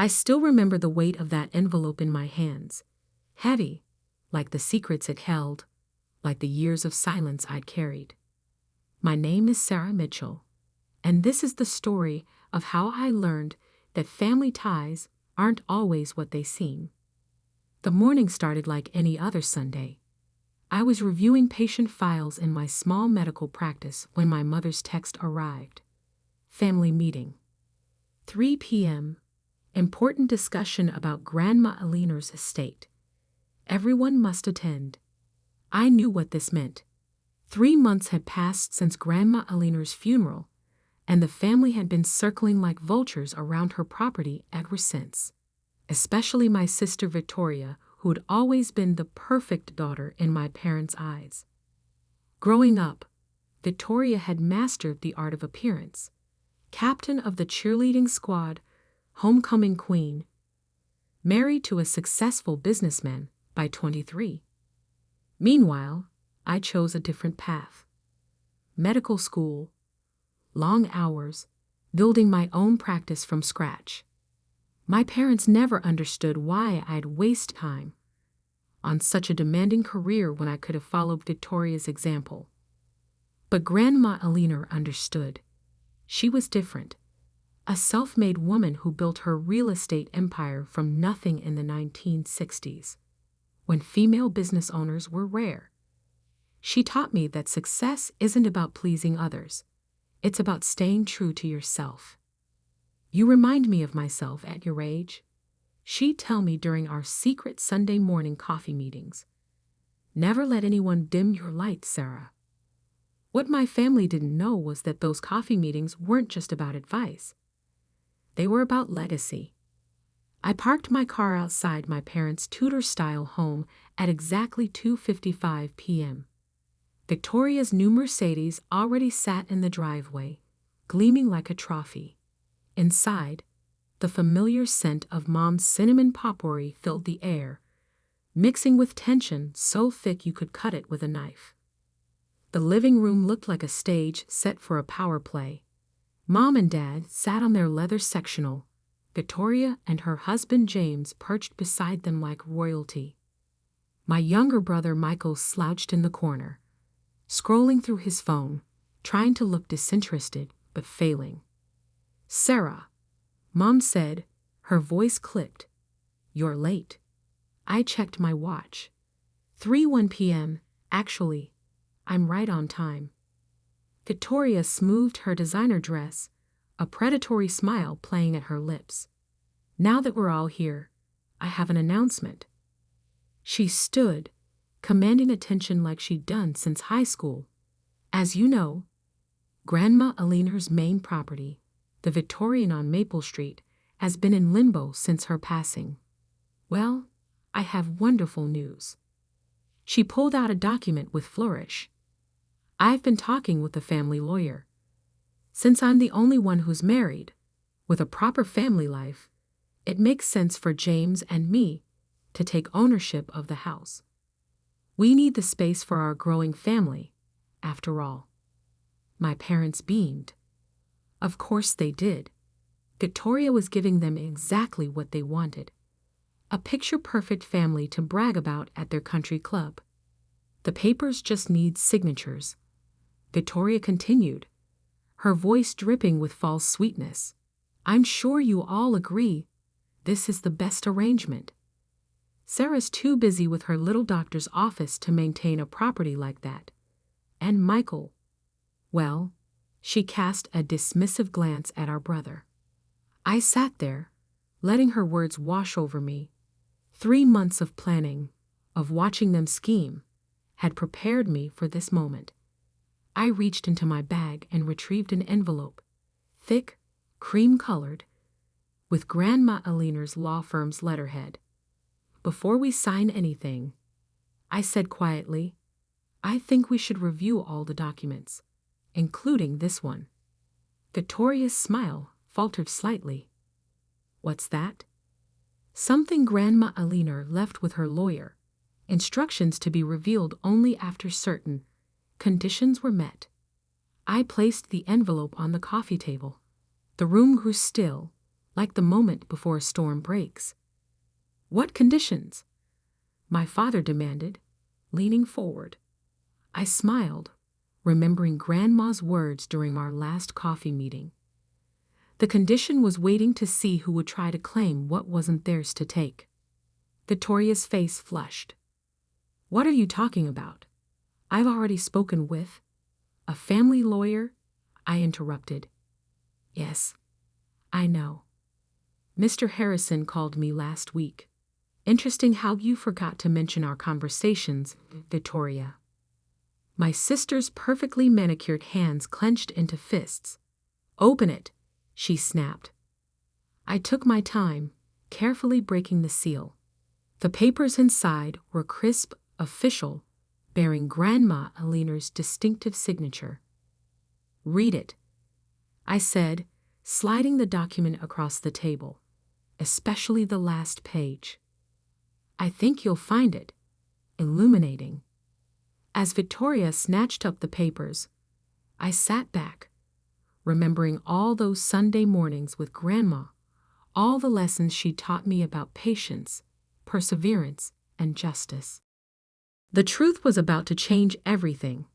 I still remember the weight of that envelope in my hands. Heavy, like the secrets it held, like the years of silence I'd carried. My name is Sarah Mitchell, and this is the story of how I learned that family ties aren't always what they seem. The morning started like any other Sunday. I was reviewing patient files in my small medical practice when my mother's text arrived. Family meeting. 3 p.m. Important discussion about Grandma Eleanor's estate. Everyone must attend. I knew what this meant. 3 months had passed since Grandma Eleanor's funeral, and the family had been circling like vultures around her property ever since. Especially my sister Victoria, who had always been the perfect daughter in my parents' eyes. Growing up, Victoria had mastered the art of appearance. Captain of the cheerleading squad, homecoming queen, married to a successful businessman by 23. Meanwhile, I chose a different path. Medical school, long hours, building my own practice from scratch. My parents never understood why I'd waste time on such a demanding career when I could have followed Victoria's example. But Grandma Eleanor understood. She was different. A self-made woman who built her real estate empire from nothing in the 1960s, when female business owners were rare. She taught me that success isn't about pleasing others. It's about staying true to yourself. You remind me of myself at your age, she'd tell me during our secret Sunday morning coffee meetings. Never let anyone dim your light, Sarah. What my family didn't know was that those coffee meetings weren't just about advice. They were about legacy. I parked my car outside my parents' Tudor-style home at exactly 2:55 p.m. Victoria's new Mercedes already sat in the driveway, gleaming like a trophy. Inside, the familiar scent of Mom's cinnamon potpourri filled the air, mixing with tension so thick you could cut it with a knife. The living room looked like a stage set for a power play. Mom and Dad sat on their leather sectional, Victoria and her husband James perched beside them like royalty. My younger brother Michael slouched in the corner, scrolling through his phone, trying to look disinterested but failing. "Sarah," Mom said, her voice clipped. "You're late." I checked my watch. 3:01 p.m. Actually, I'm right on time. Victoria smoothed her designer dress, a predatory smile playing at her lips. "Now that we're all here, I have an announcement." She stood, commanding attention like she'd done since high school. "As you know, Grandma Eleanor's main property, the Victorian on Maple Street, has been in limbo since her passing. Well, I have wonderful news." She pulled out a document with flourish. "I've been talking with the family lawyer. Since I'm the only one who's married, with a proper family life, it makes sense for James and me to take ownership of the house. We need the space for our growing family, after all." My parents beamed. Of course they did. Victoria was giving them exactly what they wanted. A picture-perfect family to brag about at their country club. "The papers just need signatures," Victoria continued, her voice dripping with false sweetness. "I'm sure you all agree this is the best arrangement. Sarah's too busy with her little doctor's office to maintain a property like that. And Michael, well," she cast a dismissive glance at our brother. I sat there, letting her words wash over me. 3 months of planning, of watching them scheme, had prepared me for this moment. I reached into my bag and retrieved an envelope, thick, cream-colored, with Grandma Eleanor's law firm's letterhead. "Before we sign anything," I said quietly, "I think we should review all the documents, including this one." Victoria's smile faltered slightly. "What's that?" "Something Grandma Eleanor left with her lawyer. Instructions to be revealed only after certain conditions were met." I placed the envelope on the coffee table. The room grew still, like the moment before a storm breaks. "What conditions?" my father demanded, leaning forward. I smiled, remembering Grandma's words during our last coffee meeting. The condition was waiting to see who would try to claim what wasn't theirs to take. Victoria's face flushed. "What are you talking about? I've already spoken with..." "A family lawyer?" I interrupted. "Yes, I know. Mr. Harrison called me last week. Interesting how you forgot to mention our conversations, Victoria." My sister's perfectly manicured hands clenched into fists. "Open it," she snapped. I took my time, carefully breaking the seal. The papers inside were crisp, official, bearing Grandma Eleanor's distinctive signature. "Read it," I said, sliding the document across the table, especially the last page. "I think you'll find it illuminating." As Victoria snatched up the papers, I sat back, remembering all those Sunday mornings with Grandma, all the lessons she taught me about patience, perseverance, and justice. The truth was about to change everything.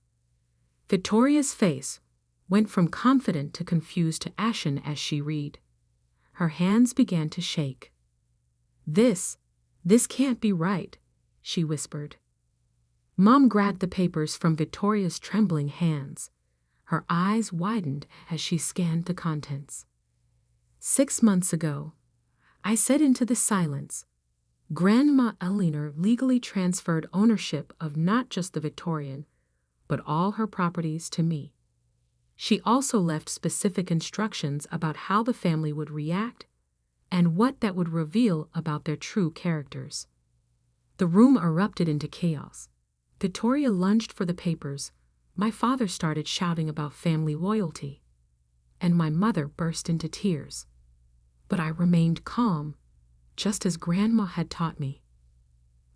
Victoria's face went from confident to confused to ashen as she read. Her hands began to shake. This can't be right," she whispered. Mom grabbed the papers from Victoria's trembling hands. Her eyes widened as she scanned the contents. "6 months ago," I said into the silence, "Grandma Eleanor legally transferred ownership of not just the Victorian, but all her properties to me. She also left specific instructions about how the family would react and what that would reveal about their true characters." The room erupted into chaos. Victoria lunged for the papers. My father started shouting about family loyalty, and my mother burst into tears. But I remained calm, just as Grandma had taught me.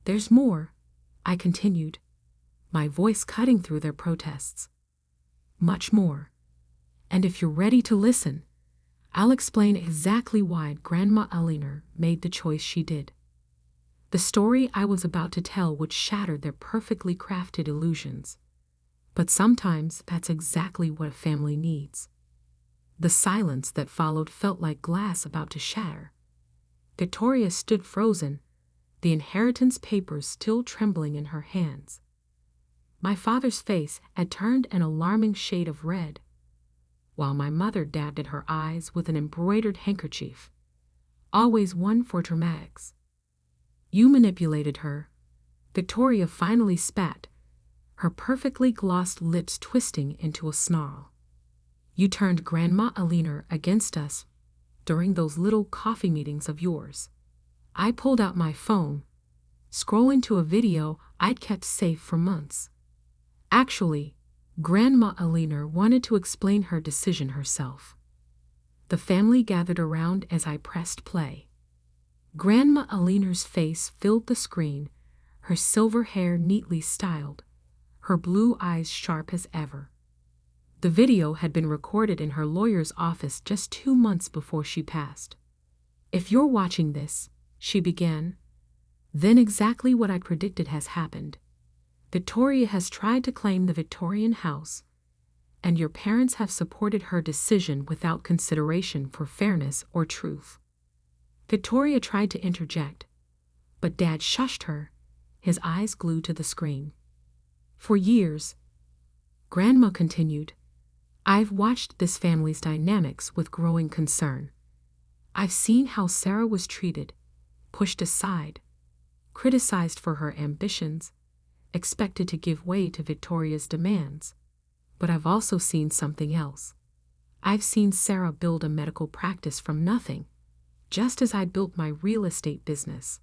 "There's more," I continued, my voice cutting through their protests. "Much more. And if you're ready to listen, I'll explain exactly why Grandma Eleanor made the choice she did." The story I was about to tell would shatter their perfectly crafted illusions. But sometimes that's exactly what a family needs. The silence that followed felt like glass about to shatter. Victoria stood frozen, the inheritance papers still trembling in her hands. My father's face had turned an alarming shade of red, while my mother dabbed at her eyes with an embroidered handkerchief, always one for dramatics. "You manipulated her," Victoria finally spat, her perfectly glossed lips twisting into a snarl. "You turned Grandma Eleanor against us during those little coffee meetings of yours." I pulled out my phone, scrolling to a video I'd kept safe for months. Actually, Grandma Eleanor wanted to explain her decision herself. The family gathered around as I pressed play. Grandma Eleanor's face filled the screen, her silver hair neatly styled, her blue eyes sharp as ever. The video had been recorded in her lawyer's office just 2 months before she passed. "If you're watching this," she began, "then exactly what I predicted has happened. Victoria has tried to claim the Victorian house, and your parents have supported her decision without consideration for fairness or truth." Victoria tried to interject, but Dad shushed her, his eyes glued to the screen. "For years," Grandma continued, "I've watched this family's dynamics with growing concern. I've seen how Sarah was treated, pushed aside, criticized for her ambitions, expected to give way to Victoria's demands. But I've also seen something else. I've seen Sarah build a medical practice from nothing, just as I built my real estate business.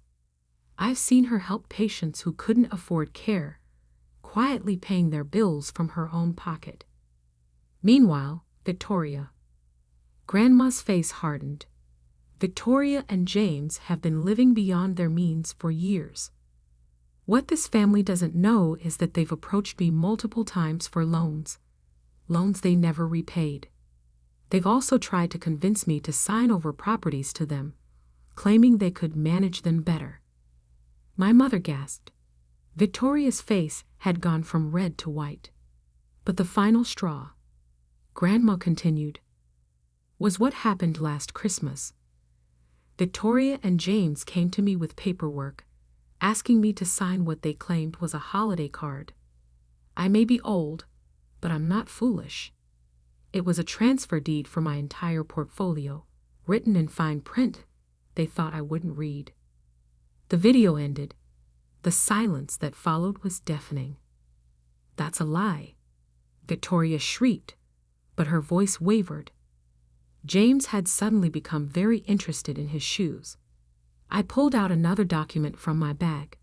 I've seen her help patients who couldn't afford care, quietly paying their bills from her own pocket. Meanwhile, Victoria." Grandma's face hardened. "Victoria and James have been living beyond their means for years. What this family doesn't know is that they've approached me multiple times for loans they never repaid. They've also tried to convince me to sign over properties to them, claiming they could manage them better. My mother gasped. Victoria's face had gone from red to white. But the final straw, Grandma continued, was what happened last Christmas. Victoria and James came to me with paperwork, asking me to sign what they claimed was a holiday card. I may be old, but I'm not foolish. It was a transfer deed for my entire portfolio, written in fine print they thought I wouldn't read. The video ended. The silence that followed was deafening. That's a lie, Victoria shrieked, but her voice wavered. James had suddenly become very interested in his shoes. I pulled out another document from my bag.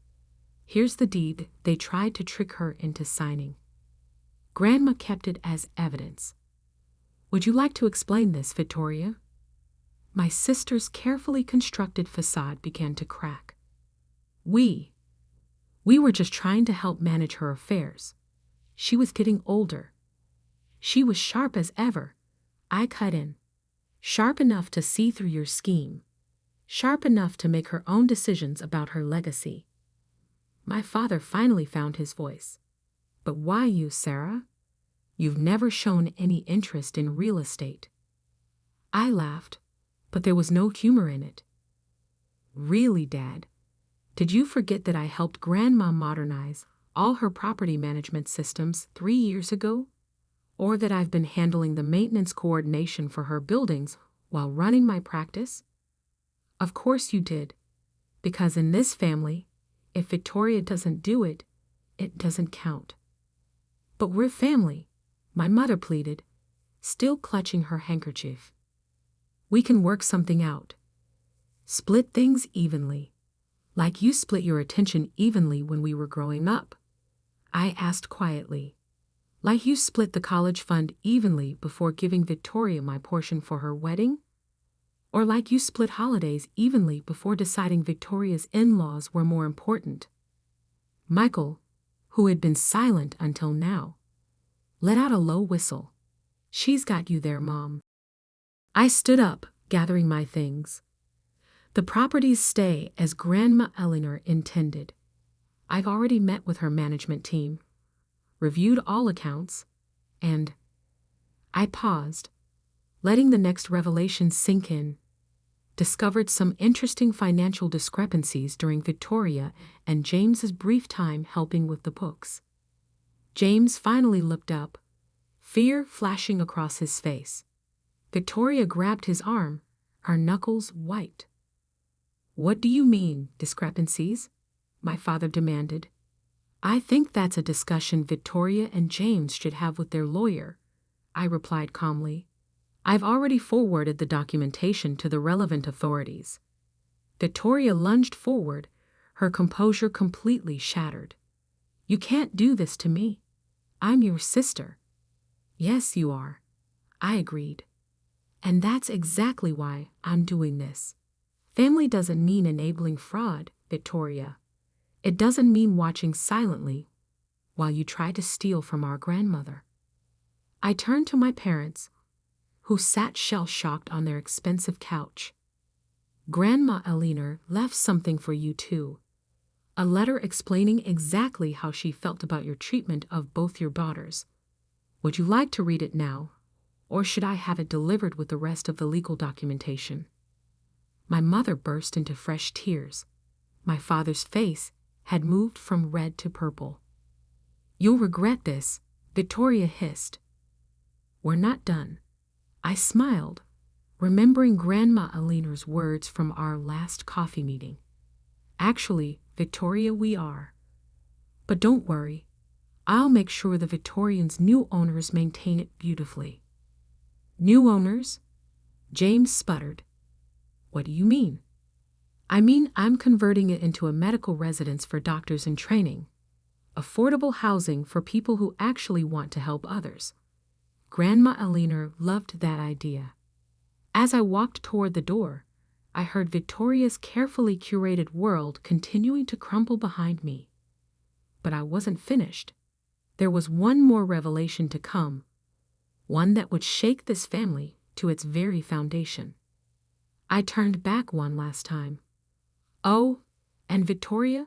Here's the deed they tried to trick her into signing. Grandma kept it as evidence. Would you like to explain this, Victoria? My sister's carefully constructed facade began to crack. We were just trying to help manage her affairs. She was getting older. She was sharp as ever. I cut in. Sharp enough to see through your scheme. Sharp enough to make her own decisions about her legacy. My father finally found his voice. But why you, Sarah? You've never shown any interest in real estate. I laughed, but there was no humor in it. Really, Dad? Did you forget that I helped Grandma modernize all her property management systems 3 years ago? Or that I've been handling the maintenance coordination for her buildings while running my practice? Of course you did, because in this family, if Victoria doesn't do it, it doesn't count. But we're family, my mother pleaded, still clutching her handkerchief. We can work something out. Split things evenly, like you split your attention evenly when we were growing up. I asked quietly. Like you split the college fund evenly before giving Victoria my portion for her wedding? Or like you split holidays evenly before deciding Victoria's in-laws were more important? Michael, who had been silent until now, let out a low whistle. She's got you there, Mom. I stood up, gathering my things. The properties stay as Grandma Eleanor intended. I've already met with her management team, reviewed all accounts, and I paused, letting the next revelation sink in, discovered some interesting financial discrepancies during Victoria and James's brief time helping with the books. James finally looked up, fear flashing across his face. Victoria grabbed his arm, her knuckles white. What do you mean, discrepancies? My father demanded. I think that's a discussion Victoria and James should have with their lawyer, I replied calmly. I've already forwarded the documentation to the relevant authorities. Victoria lunged forward, her composure completely shattered. You can't do this to me. I'm your sister. Yes, you are, I agreed. And that's exactly why I'm doing this. Family doesn't mean enabling fraud, Victoria. It doesn't mean watching silently while you try to steal from our grandmother. I turned to my parents, who sat shell-shocked on their expensive couch. Grandma Eleanor left something for you too. A letter explaining exactly how she felt about your treatment of both your daughters. Would you like to read it now, or should I have it delivered with the rest of the legal documentation? My mother burst into fresh tears. My father's face had moved from red to purple. You'll regret this, Victoria hissed. We're not done. I smiled, remembering Grandma Eleanor's words from our last coffee meeting. Actually, Victoria, we are. But don't worry. I'll make sure the Victorians' new owners maintain it beautifully. New owners? James sputtered. What do you mean? I mean I'm converting it into a medical residence for doctors in training. Affordable housing for people who actually want to help others. Grandma Eleanor loved that idea. As I walked toward the door, I heard Victoria's carefully curated world continuing to crumble behind me. But I wasn't finished. There was one more revelation to come, one that would shake this family to its very foundation. I turned back one last time. Oh, and Victoria,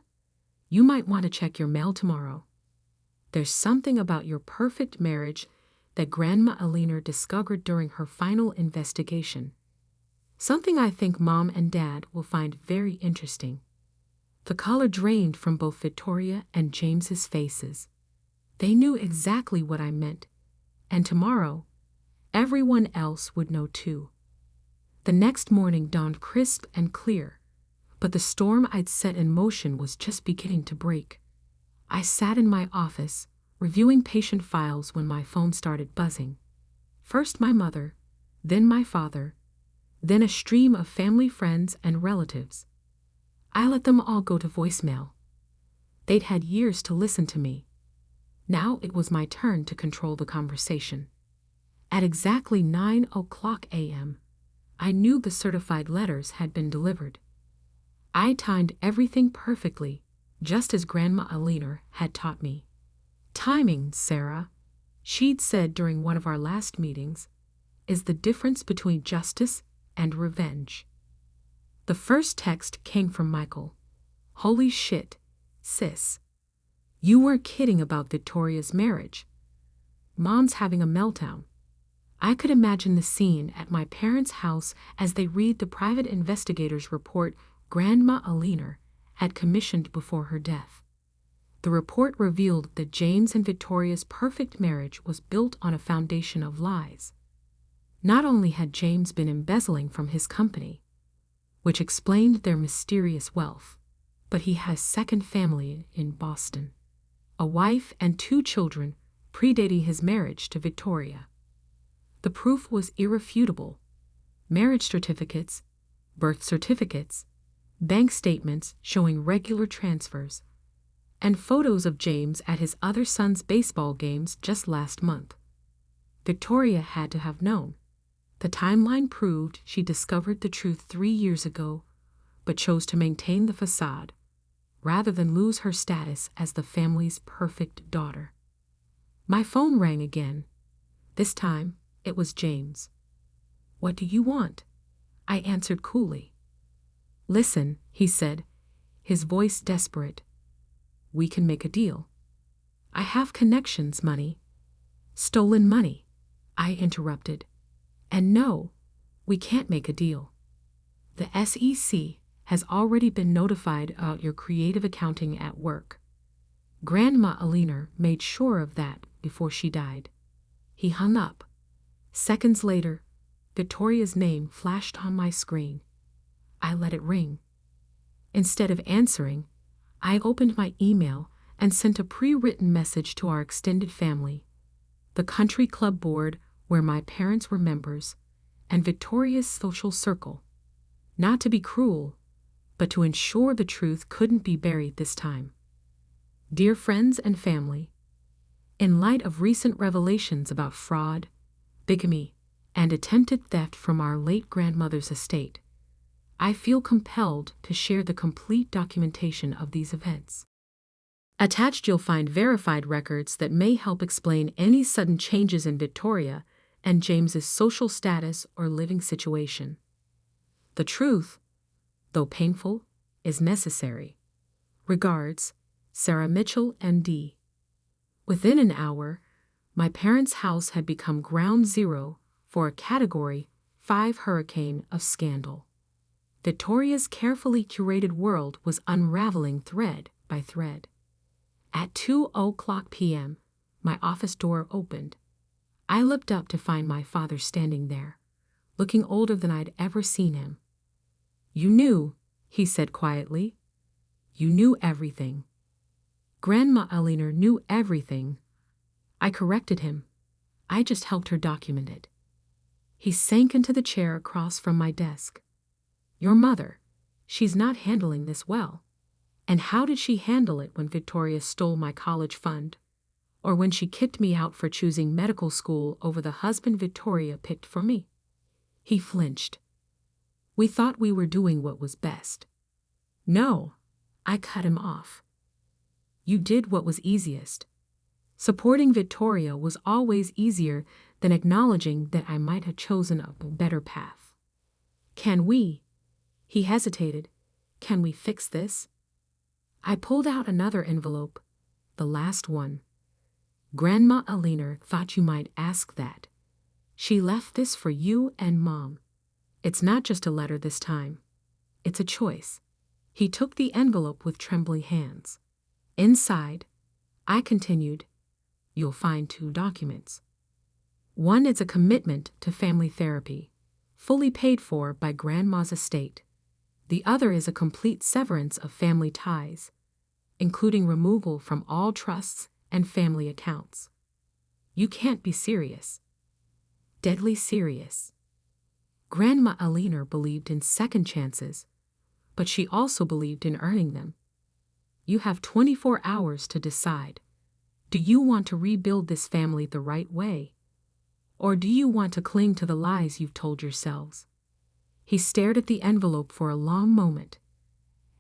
you might want to check your mail tomorrow. There's something about your perfect marriage that Grandma Eleanor discovered during her final investigation. Something I think Mom and Dad will find very interesting. The color drained from both Victoria and James's faces. They knew exactly what I meant, and tomorrow, everyone else would know too. The next morning dawned crisp and clear, but the storm I'd set in motion was just beginning to break. I sat in my office, reviewing patient files when my phone started buzzing. First my mother, then my father, then a stream of family friends and relatives. I let them all go to voicemail. They'd had years to listen to me. Now it was my turn to control the conversation. At exactly 9:00 a.m., I knew the certified letters had been delivered. I timed everything perfectly, just as Grandma Eleanor had taught me. Timing, Sarah, she'd said during one of our last meetings, is the difference between justice and revenge. The first text came from Michael. Holy shit, sis. You weren't kidding about Victoria's marriage. Mom's having a meltdown. I could imagine the scene at my parents' house as they read the private investigator's report Grandma Eleanor had commissioned before her death. The report revealed that James and Victoria's perfect marriage was built on a foundation of lies. Not only had James been embezzling from his company, which explained their mysterious wealth, but he had a second family in Boston, a wife and 2 children predating his marriage to Victoria. The proof was irrefutable. Marriage certificates, birth certificates, bank statements showing regular transfers, and photos of James at his other son's baseball games just last month. Victoria had to have known. The timeline proved she discovered the truth 3 years ago, but chose to maintain the facade, rather than lose her status as the family's perfect daughter. My phone rang again. This time, it was James. What do you want? I answered coolly. Listen, he said, his voice desperate. We can make a deal. I have connections, money. Stolen money, I interrupted. And no, we can't make a deal. The SEC has already been notified about your creative accounting at work. Grandma Eleanor made sure of that before she died. He hung up. Seconds later, Victoria's name flashed on my screen. I let it ring. Instead of answering, I opened my email and sent a pre-written message to our extended family, the country club board where my parents were members, and Victoria's social circle. Not to be cruel, but to ensure the truth couldn't be buried this time. Dear friends and family, in light of recent revelations about fraud, bigamy, and attempted theft from our late grandmother's estate, I feel compelled to share the complete documentation of these events. Attached you'll find verified records that may help explain any sudden changes in Victoria and James's social status or living situation. The truth, though painful, is necessary. Regards, Sarah Mitchell, M.D. Within an hour, my parents' house had become ground zero for a Category 5 hurricane of scandal. Victoria's carefully curated world was unraveling thread by thread. At 2:00 p.m., my office door opened. I looked up to find my father standing there, looking older than I'd ever seen him. You knew, he said quietly. You knew everything. Grandma Eleanor knew everything. I corrected him. I just helped her document it. He sank into the chair across from my desk. Your mother, she's not handling this well. And how did she handle it when Victoria stole my college fund? Or when she kicked me out for choosing medical school over the husband Victoria picked for me? He flinched. We thought we were doing what was best. No, I cut him off. You did what was easiest. Supporting Victoria was always easier then acknowledging that I might have chosen a better path. Can we? He hesitated. Can we fix this? I pulled out another envelope, the last one. Grandma Eleanor thought you might ask that. She left this for you and Mom. It's not just a letter this time. It's a choice. He took the envelope with trembling hands. Inside, I continued, you'll find 2 documents. One is a commitment to family therapy, fully paid for by Grandma's estate. The other is a complete severance of family ties, including removal from all trusts and family accounts. You can't be serious. Deadly serious. Grandma Eleanor believed in second chances, but she also believed in earning them. You have 24 hours to decide. Do you want to rebuild this family the right way? Or do you want to cling to the lies you've told yourselves? He stared at the envelope for a long moment.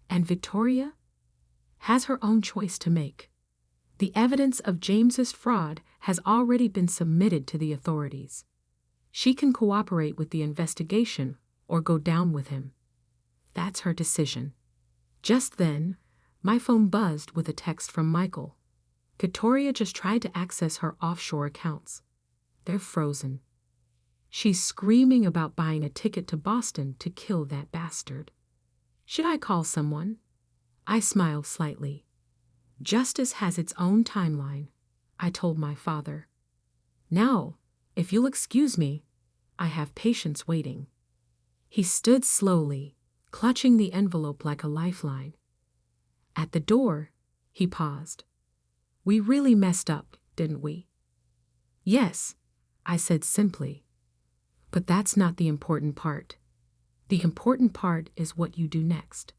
And Victoria has her own choice to make. The evidence of James's fraud has already been submitted to the authorities. She can cooperate with the investigation or go down with him. That's her decision. Just then, my phone buzzed with a text from Michael. Victoria just tried to access her offshore accounts. They're frozen. She's screaming about buying a ticket to Boston to kill that bastard. Should I call someone? I smiled slightly. Justice has its own timeline, I told my father. Now, if you'll excuse me, I have patients waiting. He stood slowly, clutching the envelope like a lifeline. At the door, he paused. We really messed up, didn't we? Yes, I said simply. But that's not the important part. The important part is what you do next.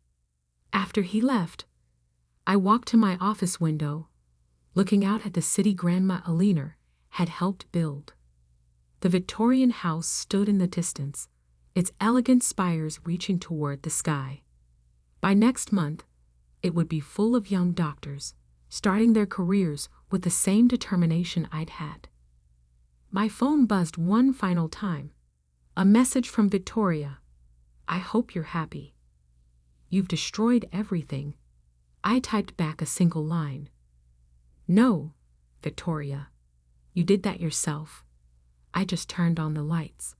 After he left, I walked to my office window, looking out at the city Grandma Eleanor had helped build. The Victorian house stood in the distance, its elegant spires reaching toward the sky. By next month, it would be full of young doctors, starting their careers with the same determination I'd had. My phone buzzed one final time. A message from Victoria. I hope you're happy. You've destroyed everything. I typed back a single line. No, Victoria. You did that yourself. I just turned on the lights.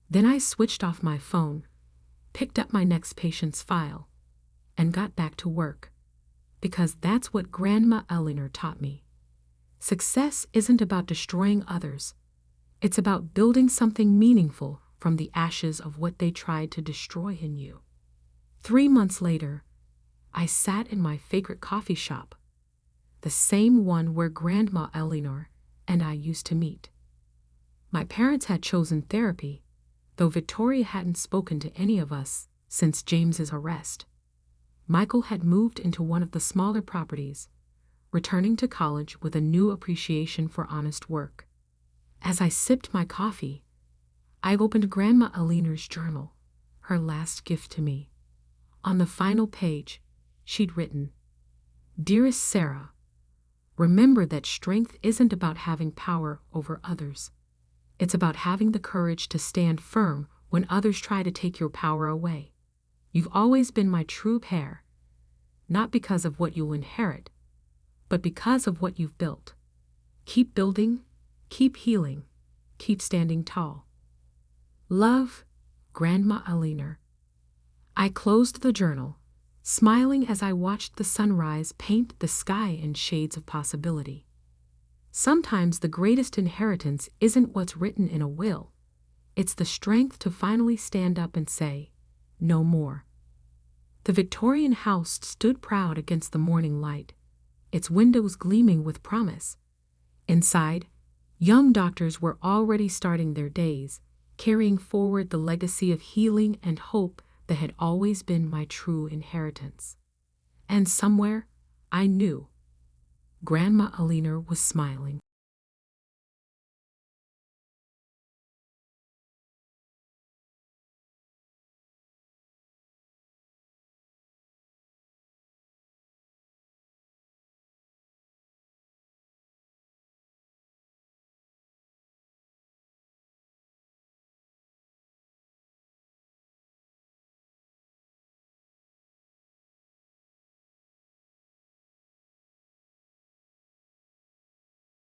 Then I switched off my phone, picked up my next patient's file, and got back to work. Because that's what Grandma Eleanor taught me. Success isn't about destroying others. It's about building something meaningful from the ashes of what they tried to destroy in you. 3 months later, I sat in my favorite coffee shop, the same one where Grandma Eleanor and I used to meet. My parents had chosen therapy, though Victoria hadn't spoken to any of us since James's arrest. Michael had moved into one of the smaller properties, returning to college with a new appreciation for honest work. As I sipped my coffee, I opened Grandma Eleanor's journal, her last gift to me. On the final page, she'd written, Dearest Sarah, remember that strength isn't about having power over others. It's about having the courage to stand firm when others try to take your power away. You've always been my true heir, not because of what you'll inherit, but because of what you've built. Keep building, keep healing, keep standing tall. Love, Grandma Eleanor. I closed the journal, smiling as I watched the sunrise paint the sky in shades of possibility. Sometimes the greatest inheritance isn't what's written in a will. It's the strength to finally stand up and say, no more. The Victorian house stood proud against the morning light, its windows gleaming with promise. Inside, young doctors were already starting their days, carrying forward the legacy of healing and hope that had always been my true inheritance. And somewhere, I knew, Grandma Eleanor was smiling.